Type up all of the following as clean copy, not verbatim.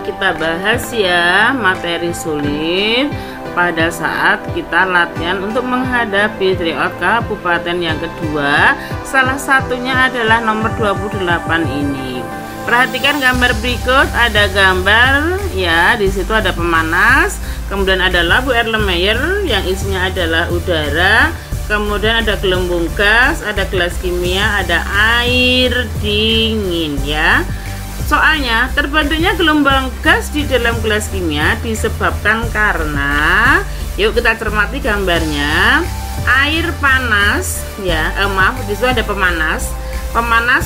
Kita bahas ya materi sulit pada saat kita latihan untuk menghadapi tryout kabupaten yang kedua. Salah satunya adalah nomor 28 ini. Perhatikan gambar berikut, ada gambar ya, di situ ada pemanas, kemudian ada labu Erlenmeyer yang isinya adalah udara, kemudian ada gelembung gas, ada gelas kimia, ada air dingin ya. Soalnya terbentuknya gelombang gas di dalam gelas kimia disebabkan karena, yuk kita cermati gambarnya, air panas ya, maaf, di situ ada pemanas,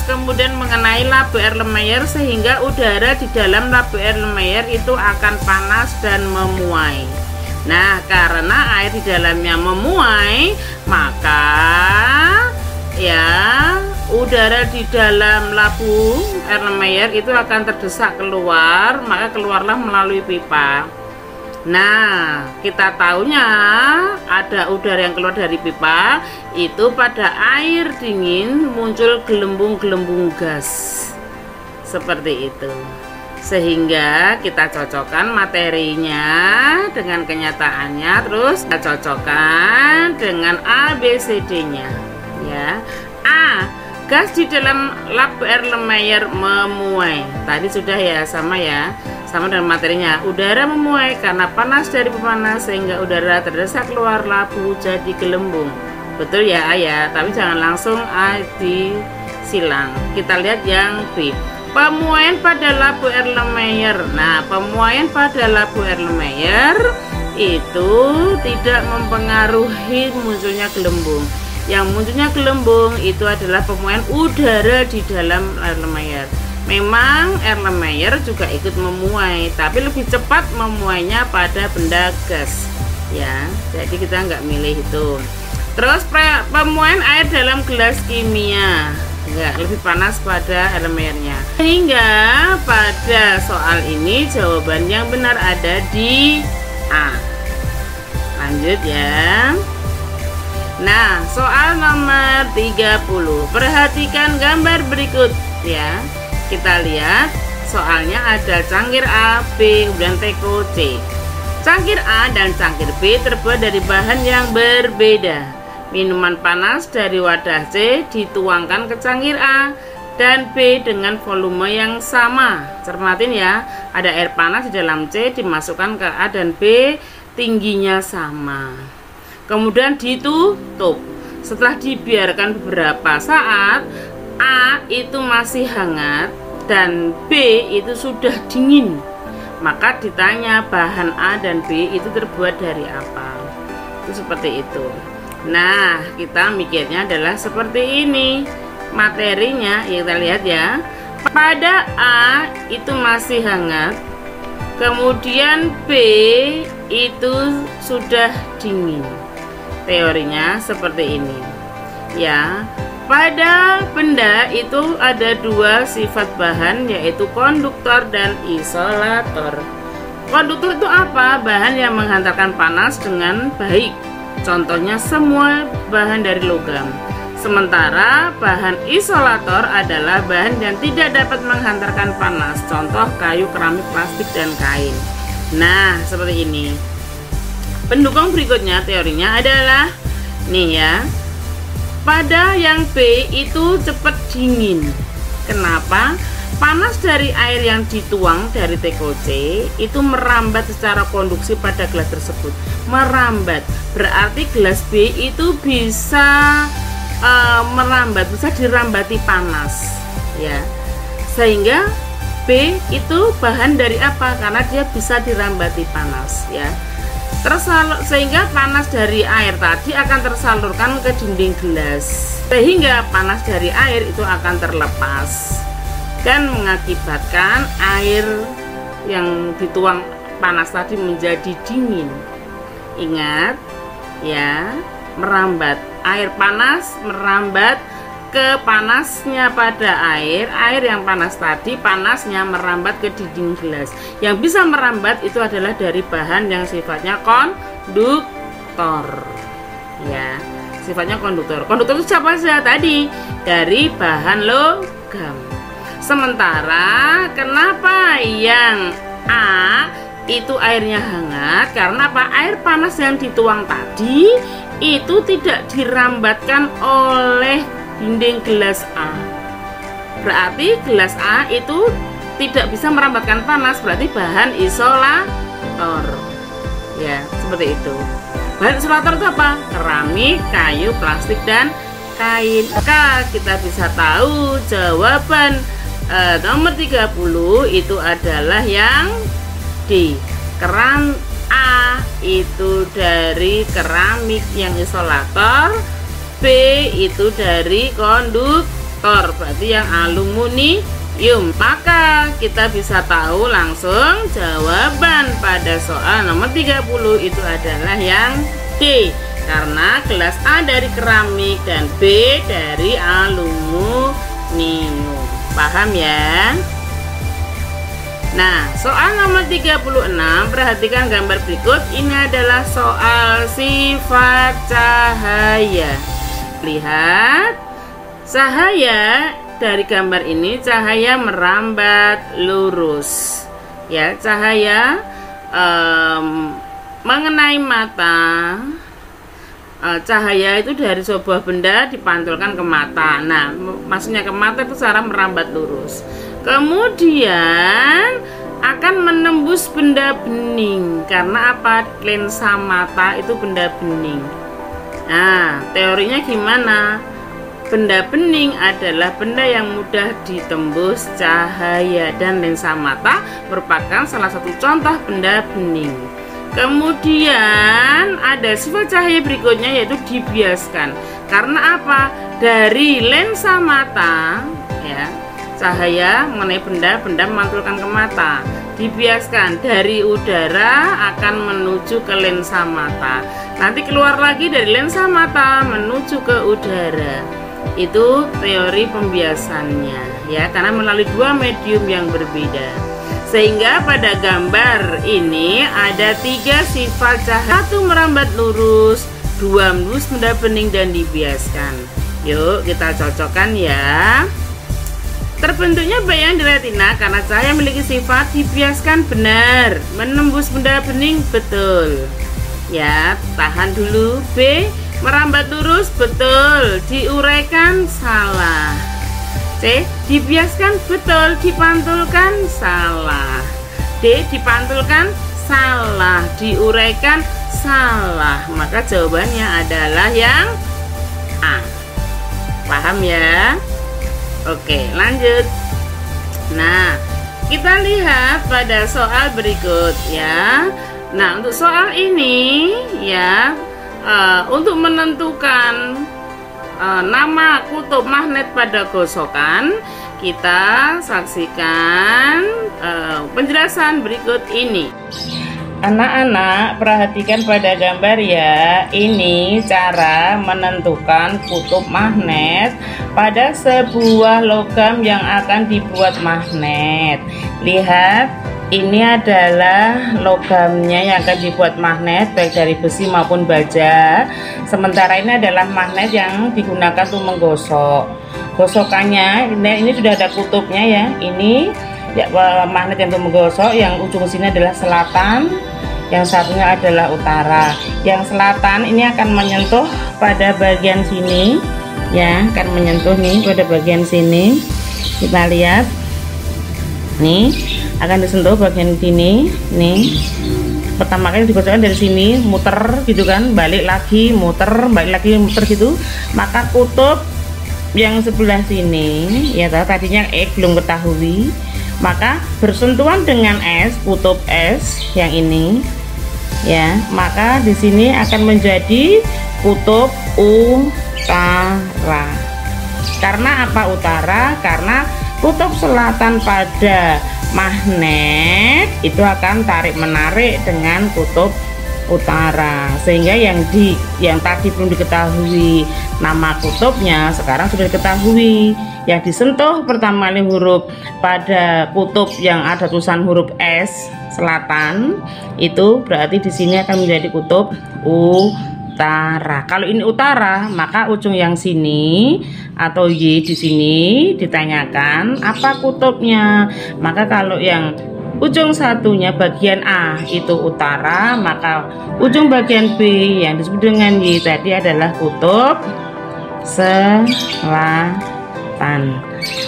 kemudian mengenai labu Erlenmeyer sehingga udara di dalam labu Erlenmeyer itu akan panas dan memuai. Nah, karena air di dalamnya memuai, maka ya udara di dalam labu Erlenmeyer itu akan terdesak keluar, maka keluarlah melalui pipa. Nah, kita tahunya ada udara yang keluar dari pipa, itu pada air dingin muncul gelembung-gelembung gas seperti itu. Sehingga kita cocokkan materinya dengan kenyataannya, terus kita cocokkan dengan ABCD-nya ya. A, gas di dalam labu Erlenmeyer memuai. Tadi sudah ya, sama dengan materinya. Udara memuai karena panas dari pemanas sehingga udara terdesak keluar labu jadi gelembung. Betul ya A ya, tapi jangan langsung A disilang. Kita lihat yang B. Pemuaian pada labu Erlenmeyer. Nah, pemuaian pada labu Erlenmeyer itu tidak mempengaruhi munculnya gelembung. Yang munculnya gelembung itu adalah pemuaian udara di dalam Erlenmeyer. Memang Erlenmeyer juga ikut memuai, tapi lebih cepat memuainya pada benda gas ya. Jadi kita nggak milih itu. Terus pemuaian air dalam gelas kimia, enggak, lebih panas pada Erlenmeyernya. Sehingga pada soal ini jawaban yang benar ada di A. Lanjut ya. Nah, soal nomor 30. Perhatikan gambar berikut ya. Kita lihat soalnya ada cangkir A, B, kemudian teko C. Cangkir A dan cangkir B terbuat dari bahan yang berbeda. Minuman panas dari wadah C dituangkan ke cangkir A dan B dengan volume yang sama. Cermatin ya, ada air panas di dalam C dimasukkan ke A dan B, tingginya sama. Kemudian ditutup. Setelah dibiarkan beberapa saat, A itu masih hangat dan B itu sudah dingin. Maka ditanya bahan A dan B itu terbuat dari apa. Itu seperti itu. Nah, kita mikirnya adalah seperti ini. Materinya ya, kita lihat ya. Pada A itu masih hangat, kemudian B itu sudah dingin. Teorinya seperti ini ya. Pada benda itu ada dua sifat bahan, yaitu konduktor dan isolator. Konduktor itu apa? Bahan yang menghantarkan panas dengan baik. Contohnya semua bahan dari logam. Sementara bahan isolator adalah bahan yang tidak dapat menghantarkan panas. Contoh kayu, keramik, plastik, dan kain. Nah, seperti ini. Pendukung berikutnya teorinya adalah nih ya. Pada yang B itu cepat dingin. Kenapa? Panas dari air yang dituang dari teko C itu merambat secara konduksi pada gelas tersebut. Merambat berarti gelas B itu bisa merambat, bisa dirambati panas ya. Sehingga B itu bahan dari apa? Karena dia bisa dirambati panas ya. Sehingga panas dari air tadi akan tersalurkan ke dinding gelas, sehingga panas dari air itu akan terlepas dan mengakibatkan air yang dituang panas tadi menjadi dingin. Ingat ya, merambat. Air panas merambat ke panasnya pada air yang panas tadi panasnya merambat ke dinding gelas. Yang bisa merambat itu adalah dari bahan yang sifatnya konduktor. Ya, sifatnya konduktor. Konduktor itu siapa saja tadi? Dari bahan logam. Sementara kenapa yang A itu airnya hangat? Karena apa? Air panas yang dituang tadi itu tidak dirambatkan oleh dinding gelas A. Berarti gelas A itu tidak bisa merambatkan panas, berarti bahan isolator. Ya, seperti itu. Bahan isolator itu apa? Keramik, kayu, plastik, dan kain. Maka kita bisa tahu jawaban nomor 30 itu adalah yang D. Keram A itu dari keramik yang isolator, B itu dari konduktor, berarti yang aluminium. Maka kita bisa tahu langsung jawaban pada soal nomor 30 itu adalah yang D, karena gelas A dari keramik dan B dari aluminium. Paham ya? Nah, soal nomor 36, perhatikan gambar berikut. Ini adalah soal sifat cahaya. Lihat, cahaya dari gambar ini, cahaya merambat lurus. Ya, cahaya mengenai mata. Cahaya itu dari sebuah benda dipantulkan ke mata. Nah, maksudnya ke mata itu cara merambat lurus. Kemudian akan menembus benda bening. Karena apa? Lensa mata itu benda bening. Nah, teorinya gimana? Benda bening adalah benda yang mudah ditembus cahaya, dan lensa mata merupakan salah satu contoh benda bening. Kemudian ada sifat cahaya berikutnya, yaitu dibiaskan. Karena apa? Dari lensa mata, ya, cahaya mengenai benda-benda memantulkan ke mata. Dibiaskan dari udara akan menuju ke lensa mata. Nanti keluar lagi dari lensa mata menuju ke udara. Itu teori pembiasannya, ya, karena melalui dua medium yang berbeda. Sehingga pada gambar ini ada 3 sifat cahaya: 1 merambat lurus, 2 menembus benda bening, dan dibiaskan. Yuk kita cocokkan ya. Terbentuknya bayangan di retina karena cahaya memiliki sifat dibiaskan, benar. Menembus benda bening, betul. Ya, tahan dulu. B, merambat lurus, betul. Diuraikan, salah. C, dibiaskan, betul. Dipantulkan, salah. D, dipantulkan, salah. Diuraikan, salah. Maka jawabannya adalah yang A. Paham ya? Oke, lanjut. Nah, kita lihat pada soal berikut ya. Nah, untuk soal ini ya, untuk menentukan nama kutub magnet pada gosokan, kita saksikan penjelasan berikut ini. Anak-anak, perhatikan pada gambar ya. Ini cara menentukan kutub magnet pada sebuah logam yang akan dibuat magnet. Lihat, ini adalah logamnya yang akan dibuat magnet, baik dari besi maupun baja. Sementara ini adalah magnet yang digunakan untuk menggosok. Gosokannya ini sudah ada kutubnya ya. Ini ya, magnet yang untuk menggosok, yang ujung sini adalah selatan, yang satunya adalah utara. Yang selatan ini akan menyentuh pada bagian sini ya, akan menyentuh nih pada bagian sini. Kita lihat nih, akan disentuh bagian sini nih. Pertama kali digosokkan dari sini, muter gitu kan, balik lagi muter, balik lagi muter gitu. Maka kutub yang sebelah sini ya, tadinya X belum ketahui, maka bersentuhan dengan S, kutub S yang ini ya, maka di sini akan menjadi kutub utara. Karena apa utara? Karena kutub selatan pada magnet itu akan tarik menarik dengan kutub utara, sehingga yang tadi belum diketahui nama kutubnya sekarang sudah diketahui. Yang disentuh pertama kali huruf pada kutub yang ada tulisan huruf S selatan itu berarti di sini akan menjadi kutub utara. Kalau ini utara, maka ujung yang sini atau Y di sini ditanyakan apa kutubnya. Maka kalau yang ujung satunya bagian A itu utara, maka ujung bagian B yang disebut dengan Y tadi adalah kutub selatan.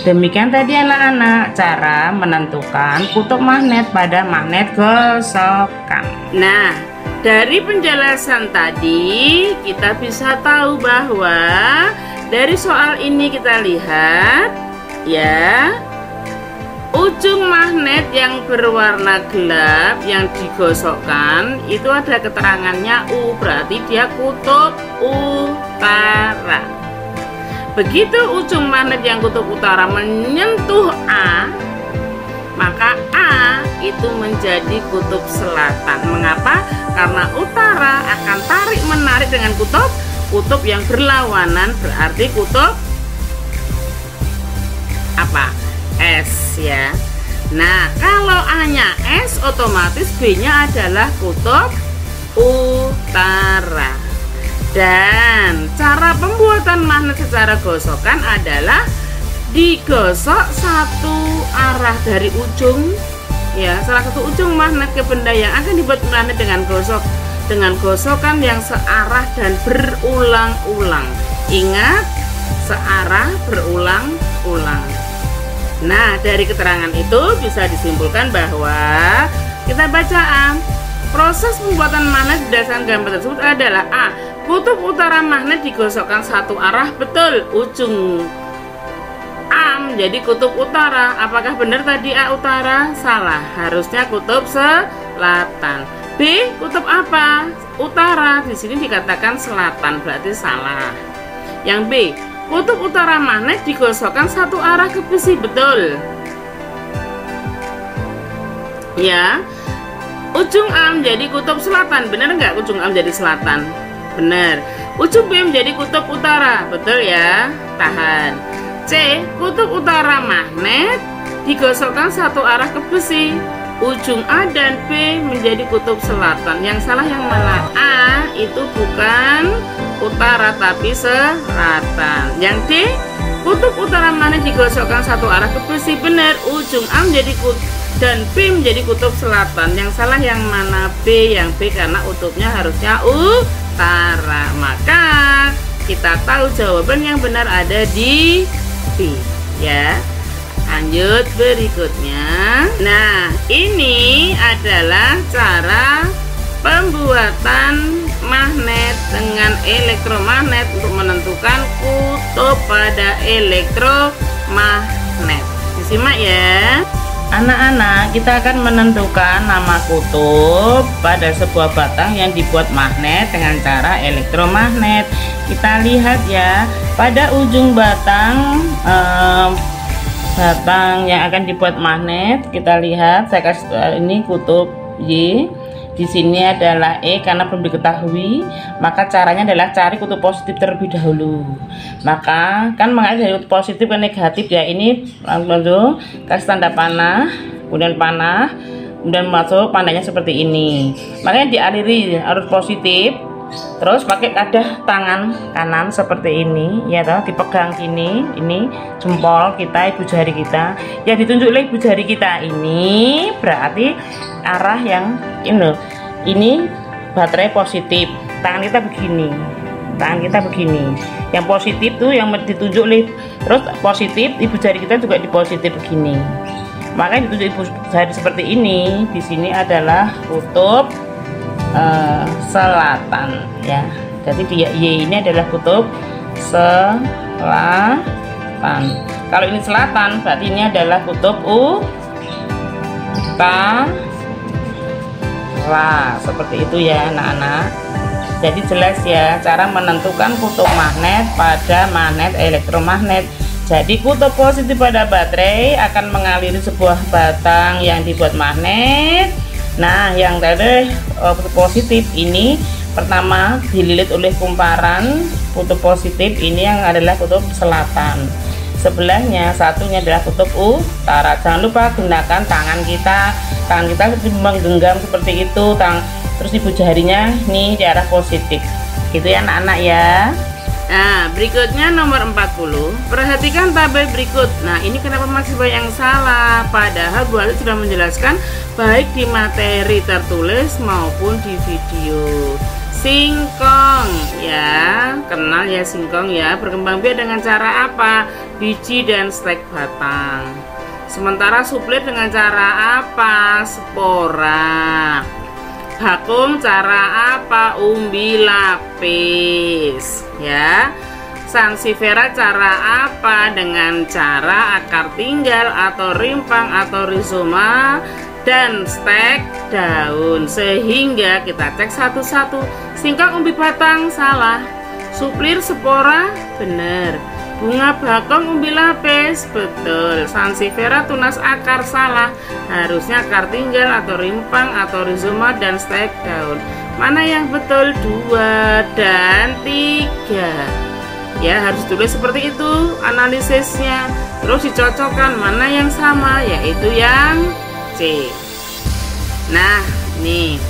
Demikian tadi anak-anak cara menentukan kutub magnet pada magnet gosokan. Nah, dari penjelasan tadi kita bisa tahu bahwa dari soal ini kita lihat ya, ujung magnet yang berwarna gelap yang digosokkan itu ada keterangannya U, berarti dia kutub utara. Begitu ujung magnet yang kutub utara menyentuh A, maka A itu menjadi kutub selatan. Mengapa? Karena utara akan tarik menarik dengan kutub yang berlawanan, berarti kutub apa? S ya. Nah, kalau A-nya S, otomatis B-nya adalah kutub utara. Dan cara pembuatan magnet secara gosokan adalah digosok satu arah dari ujung ya, salah satu ujung magnet ke benda yang akan dibuat magnet dengan gosokan yang searah dan berulang-ulang. Ingat, searah berulang-ulang. Nah, dari keterangan itu bisa disimpulkan bahwa kita baca proses pembuatan magnet berdasarkan gambar tersebut adalah A. Kutub utara magnet digosokkan satu arah, betul. Ujung A menjadi kutub utara. Apakah benar tadi A utara? Salah, harusnya kutub selatan. B, kutub apa? Utara. Di sini dikatakan selatan, berarti salah. Yang B, kutub utara magnet digosokkan satu arah ke besi, betul. Ya, ujung A menjadi kutub selatan, benar nggak? Ujung A menjadi selatan, benar. Ujung B menjadi kutub utara, betul ya. Tahan. C, kutub utara magnet digosokkan satu arah ke besi. Ujung A dan B menjadi kutub selatan. Yang salah yang mana? A itu bukan utara tapi selatan. Yang D, kutub utara magnet digosokkan satu arah ke besi, benar. Ujung A menjadi kutub dan B menjadi kutub selatan. Yang salah yang mana? B. Yang B karena kutubnya harusnya utara. Maka kita tahu jawaban yang benar ada di B ya. Lanjut berikutnya. Nah, ini adalah cara pembuatan magnet dengan elektromagnet untuk menentukan kutub pada elektromagnet. Disimak ya. Anak-anak, kita akan menentukan nama kutub pada sebuah batang yang dibuat magnet dengan cara elektromagnet. Kita lihat ya, pada ujung batang yang akan dibuat magnet, kita lihat saya kasih ini kutub Y. Di sini adalah E karena belum diketahui, maka caranya adalah cari kutub positif terlebih dahulu. Maka kan mengalir dari kutub positif ke negatif ya. Ini langsung kasih tanda panah, kemudian panah, kemudian masuk pandanya seperti ini. Makanya dialiri arus positif, terus pakai kadah tangan kanan seperti ini ya toh, dipegang gini. Ini jempol kita, ibu jari kita, yang ditunjuk oleh ibu jari kita ini berarti arah yang ini baterai positif. Tangan kita begini, yang positif tuh yang ditunjuk oleh, terus positif ibu jari kita juga di positif begini. Makanya ditunjuk ibu jari seperti ini. Di sini adalah kutub selatan ya. Jadi dia Y ini adalah kutub selatan. Kalau ini selatan berarti ini adalah kutub utara. Seperti itu ya anak-anak. Jadi jelas ya cara menentukan kutub magnet pada magnet elektromagnet. Jadi kutub positif pada baterai akan mengaliri sebuah batang yang dibuat magnet. Nah, yang tadi kutub positif ini pertama dililit oleh kumparan kutub positif ini yang adalah kutub selatan. Sebelahnya satunya adalah kutub utara. Jangan lupa gunakan tangan kita menggenggam seperti itu, terus ibu jarinya nih di arah positif. Gitu ya anak-anak ya. Nah, berikutnya nomor 40. Perhatikan tabel berikut. Nah, ini kenapa masih banyak yang salah? Padahal Bu Ali sudah menjelaskan baik di materi tertulis maupun di video. Singkong ya, kenal ya singkong ya. Berkembang biak dengan cara apa? Biji dan stek batang. Sementara suplir dengan cara apa? Spora. Bakung cara apa? Umbi lapis ya. Sansevieria cara apa? Dengan cara akar tinggal atau rimpang atau rizoma dan stek daun. Sehingga kita cek satu-satu. Singkong umbi batang salah, suplir spora benar, bunga bakung umbi lapis betul, sansevieria tunas akar salah, harusnya akar tinggal atau rimpang atau rizoma dan stek daun. Mana yang betul? 2 dan 3 ya, harus tulis seperti itu analisisnya, terus dicocokkan mana yang sama, yaitu yang C. Nah nih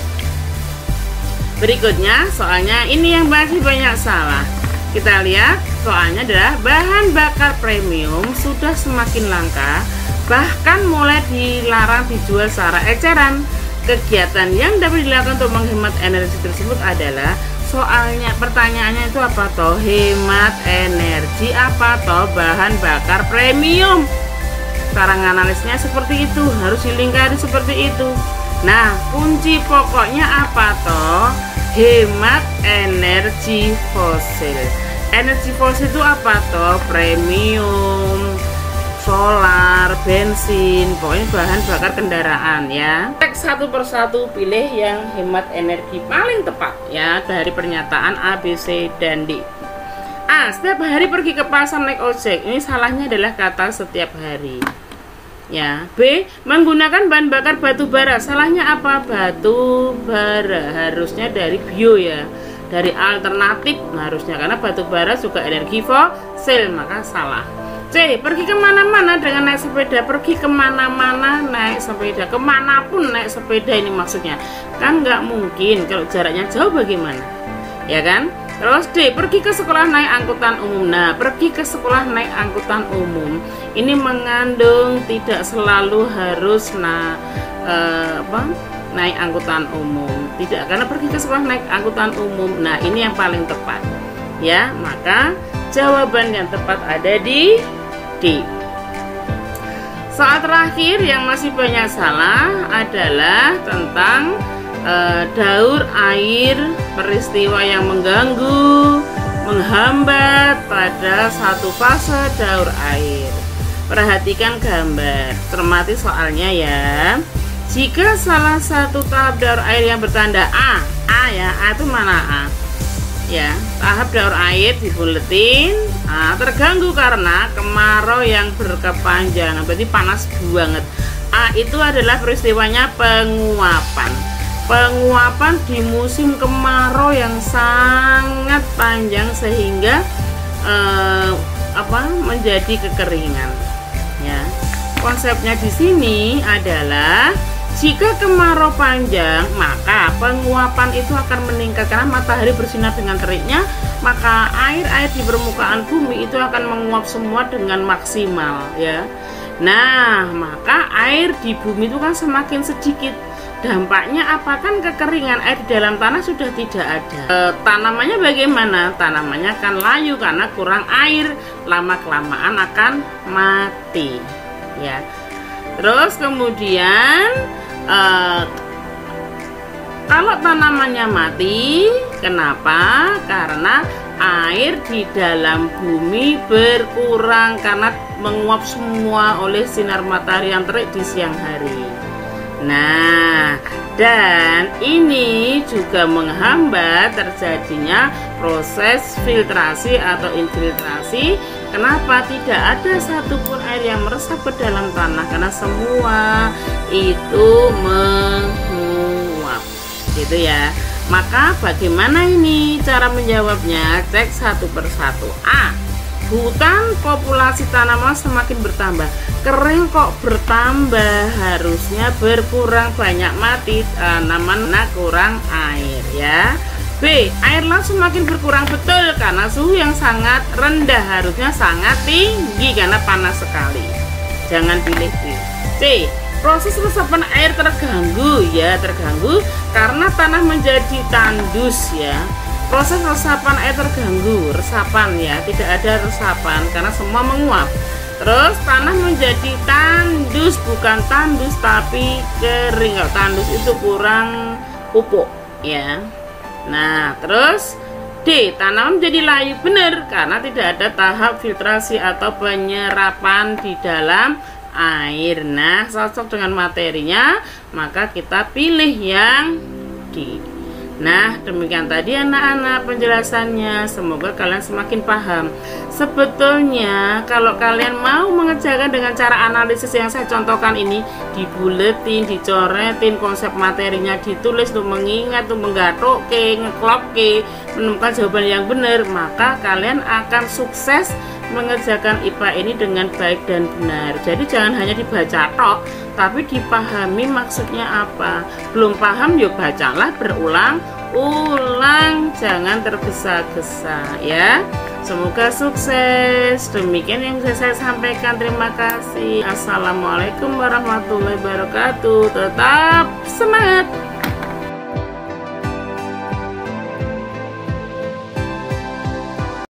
berikutnya soalnya ini yang masih banyak salah. Kita lihat soalnya adalah bahan bakar premium sudah semakin langka, bahkan mulai dilarang dijual secara eceran. Kegiatan yang dapat dilakukan untuk menghemat energi tersebut adalah, soalnya pertanyaannya itu apa toh? Hemat energi apa toh bahan bakar premium? Cara analisnya seperti itu, harus dilingkari seperti itu. Nah, kunci pokoknya apa toh? Hemat energi fosil. Energi fosil itu apa toh? Premium, solar, bensin, pokoknya bahan bakar kendaraan ya. Cek satu persatu, pilih yang hemat energi paling tepat ya dari pernyataan A, B, C, dan D. A. Setiap hari pergi ke pasar naik ojek. Ini salahnya adalah kata setiap hari ya. B. Menggunakan bahan bakar batu bara. Salahnya apa? Batu bara harusnya dari bio ya, dari alternatif harusnya, karena batu bara juga energi fosil, maka salah. C. Pergi kemana-mana dengan naik sepeda. Pergi kemana-mana naik sepeda, kemanapun naik sepeda, ini maksudnya kan nggak mungkin kalau jaraknya jauh, bagaimana ya kan. Terus D. Pergi ke sekolah naik angkutan umum. Nah, pergi ke sekolah naik angkutan umum ini mengandung tidak selalu harus naik angkutan umum, tidak, karena pergi ke sekolah naik angkutan umum. Nah, ini yang paling tepat ya, maka jawaban yang tepat ada di D. Soal terakhir yang masih banyak salah adalah tentang daur air, peristiwa yang mengganggu, menghambat pada satu fase daur air. Perhatikan gambar, cermati soalnya ya. Jika salah satu tahap daur air yang bertanda A ya, A itu mana A? Ya, tahap daur air dibuletin terganggu karena kemarau yang berkepanjangan, berarti panas banget. A itu adalah peristiwanya penguapan. Penguapan di musim kemarau yang sangat panjang sehingga menjadi kekeringan. Ya, konsepnya di sini adalah jika kemarau panjang, maka penguapan itu akan meningkat karena matahari bersinar dengan teriknya, maka air-air di permukaan bumi itu akan menguap semua dengan maksimal ya. Nah, maka air di bumi itu kan semakin sedikit. Dampaknya apa? Kan kekeringan, air di dalam tanah sudah tidak ada. Tanamannya bagaimana? Tanamannya akan layu karena kurang air, lama-kelamaan akan mati ya. Terus kemudian kalau tanamannya mati, kenapa? Karena air di dalam bumi berkurang karena menguap semua oleh sinar matahari yang terik di siang hari. Nah, dan ini juga menghambat terjadinya proses filtrasi atau infiltrasi Kenapa? Tidak ada satupun air yang meresap ke dalam tanah karena semua itu menguap, gitu ya. Maka bagaimana ini cara menjawabnya? Cek satu persatu. A. Hutan, populasi tanaman semakin bertambah. Kering kok bertambah, harusnya berkurang, banyak mati, tanaman kurang air ya. B. Air laut semakin berkurang, betul, karena suhu yang sangat rendah, harusnya sangat tinggi karena panas sekali. Jangan pilih B. C. Proses resapan air terganggu, ya terganggu karena tanah menjadi tandus ya. Proses resapan air terganggu, resapan ya, tidak ada resapan karena semua menguap. Terus tanah menjadi tandus, bukan tandus tapi kering. Kalau tandus itu kurang pupuk ya. Nah, terus D. Tanaman menjadi layu, benar, karena tidak ada tahap filtrasi atau penyerapan di dalam air. Nah, cocok dengan materinya, maka kita pilih yang D. Nah, demikian tadi anak-anak penjelasannya. Semoga kalian semakin paham. Sebetulnya kalau kalian mau mengerjakan dengan cara analisis yang saya contohkan ini, dibuletin, dicoretin konsep materinya, ditulis untuk mengingat, untuk menggatuk ngeklop menemukan jawaban yang benar, maka kalian akan sukses mengerjakan IPA ini dengan baik dan benar. Jadi jangan hanya dibaca tok, tapi dipahami maksudnya apa. Belum paham yuk bacalah berulang-ulang, jangan tergesa-gesa ya. Semoga sukses. Demikian yang bisa saya sampaikan. Terima kasih. Assalamualaikum warahmatullahi wabarakatuh. Tetap semangat.